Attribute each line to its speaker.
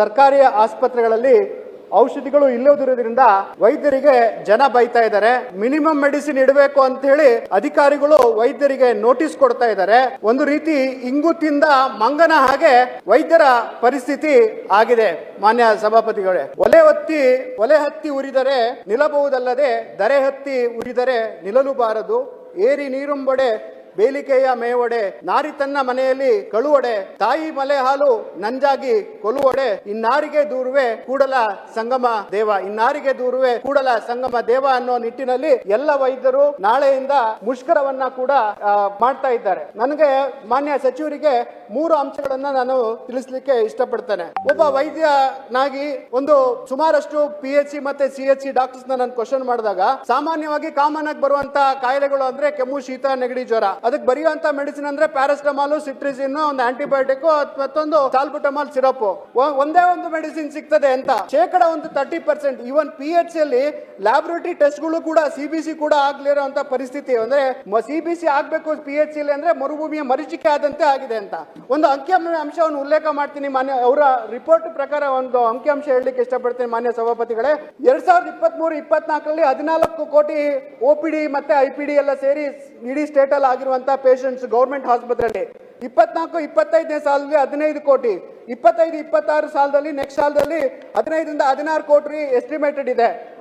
Speaker 1: ಸರ್ಕಾರಿ ಆಸ್ಪತ್ರೆಗಳಲ್ಲಿ ಔಷಧಿಗಳು ಇಲ್ಲದಿರೋದ್ರಿಂದ ವೈದ್ಯರಿಗೆ ಜನ ಬೈತಾ ಇದ್ದಾರೆ. ಮಿನಿಮಮ್ ಮೆಡಿಸಿನ್ ಇಡಬೇಕು ಅಂತ ಹೇಳಿ ಅಧಿಕಾರಿಗಳು ವೈದ್ಯರಿಗೆ ನೋಟಿಸ್ ಕೊಡ್ತಾ ಇದ್ದಾರೆ. ಒಂದು ರೀತಿ ಇಂಗು ತಿಂದ ಮಂಗನ ಹಾಗೆ ವೈದ್ಯರ ಪರಿಸ್ಥಿತಿ ಆಗಿದೆ. ಮಾನ್ಯ ಸಭಾಪತಿಗಳೇ, ಒಲೆ ಹತ್ತಿ ಉರಿದರೆ ನಿಲ್ಲಬಹುದಲ್ಲದೆ ದರೆ ಹತ್ತಿ ಉರಿದರೆ ನಿಲ್ಲಲುಬಾರದು. ಏರಿ ನೀರುಂಬೊಡೆ ಬೇಲಿಕೆಯ ಮೇವೊಡೆ ನಾರಿ ತನ್ನ ಮನೆಯಲ್ಲಿ ಕಳುವಡೆ ತಾಯಿ ಮಲೆ ಹಾಲು ನಂಜಾಗಿ ಕೊಲುವಡೆ ಇನ್ನಾರಿಗೆ ದೂರುವೆ ಕೂಡಲ ಸಂಗಮ ದೇವ ಅನ್ನೋ ನಿಟ್ಟಿನಲ್ಲಿ ಎಲ್ಲ ವೈದ್ಯರು ನಾಳೆಯಿಂದ ಮುಷ್ಕರವನ್ನ ಕೂಡ ಮಾಡ್ತಾ ಇದ್ದಾರೆ. ನನಗೆ ಮಾನ್ಯ ಸಚಿವರಿಗೆ 3 ಅಂಶಗಳನ್ನ ನಾನು ತಿಳಿಸ್ಲಿಕ್ಕೆ ಇಷ್ಟಪಡ್ತೇನೆ. ಒಬ್ಬ ವೈದ್ಯನಾಗಿ ಒಂದು ಸುಮಾರಷ್ಟು PHC ಮತ್ತೆ CHC ಡಾಕ್ಟರ್ಸ್ ನಾನು ಕ್ವಶನ್ ಮಾಡಿದಾಗ ಸಾಮಾನ್ಯವಾಗಿ ಕಾಮನ್ ಆಗಿ ಬರುವಂತ ಕಾಯಿಲೆಗಳು ಅಂದ್ರೆ ಕೆಮ್ಮು, ಶೀತ, ನೆಗಡಿ, ಜ್ವರ. ಅದಕ್ಕೆ ಬರೆಯುವಂತ ಮೆಡಿಸಿನ್ ಅಂದ್ರೆ ಪ್ಯಾರಾಸ್ಟಮಾಲ್, ಸಿಟ್ರಿಸಿನ್, ಒಂದು ಆಂಟಿಬಯೋಟಿಕ್, ಮತ್ತೊಂದು ಸಾಲ್ಬುಟಮಾಲ್ ಸಿರಪ್. ಒಂದೇ ಒಂದು ಮೆಡಿಸಿನ್ ಸಿಗ್ತದೆ ಅಂತ ಶೇಕಡ ಒಂದು 30%. ಇವನ್ PHC ಅಲ್ಲಿ ಲ್ಯಾಬೊರೇಟರಿ ಟೆಸ್ಟ್ ಗಳು ಕೂಡ CBC ಕೂಡ ಆಗ್ಲಿರುವಂತ ಪರಿಸ್ಥಿತಿ. ಅಂದ್ರೆ CBC ಆಗ್ಬೇಕು PHC ಅಂದ್ರೆ ಮರುಭೂಮಿಯ ಮರೀಚಿಕೆ ಆದಂತೆ ಆಗಿದೆ ಅಂತ ಒಂದು ಅಂಕಿಅಂಶವನ್ನು ಉಲ್ಲೇಖ ಮಾಡ್ತೀನಿ. ಮಾನ್ಯ ಅವರ ರಿಪೋರ್ಟ್ ಪ್ರಕಾರ ಒಂದು ಅಂಕಿಅಂಶ ಹೇಳಲಿಕ್ಕೆ ಇಷ್ಟಪಡ್ತೀನಿ ಮಾನ್ಯ ಸಭಾಪತಿಗಳೇ. 2023-24 14 ಕೋಟಿ OPD ಮತ್ತೆ IPD ಎಲ್ಲ ಸೇರಿ ಇಡೀ ಸ್ಟೇಟ್ ಅಲ್ಲಿ ಆಗಿರುವಂತಹ ಪೇಷಂಟ್ಸ್ ಗೌರ್ಮೆಂಟ್ ಆಸ್ಪತ್ರೆಯಲ್ಲಿ. 24-25ನೇ ಸಾಲದಲ್ಲಿ 15 ಕೋಟಿ, 25-26 ಸಾಲದಲ್ಲಿ ನೆಕ್ಸ್ಟ್ ಸಾಲದಲ್ಲಿ 15 ರಿಂದ 16 ಕೋಟಿ ಎಸ್ಟಿಮೇಟೆಡ್ ಇದೆ.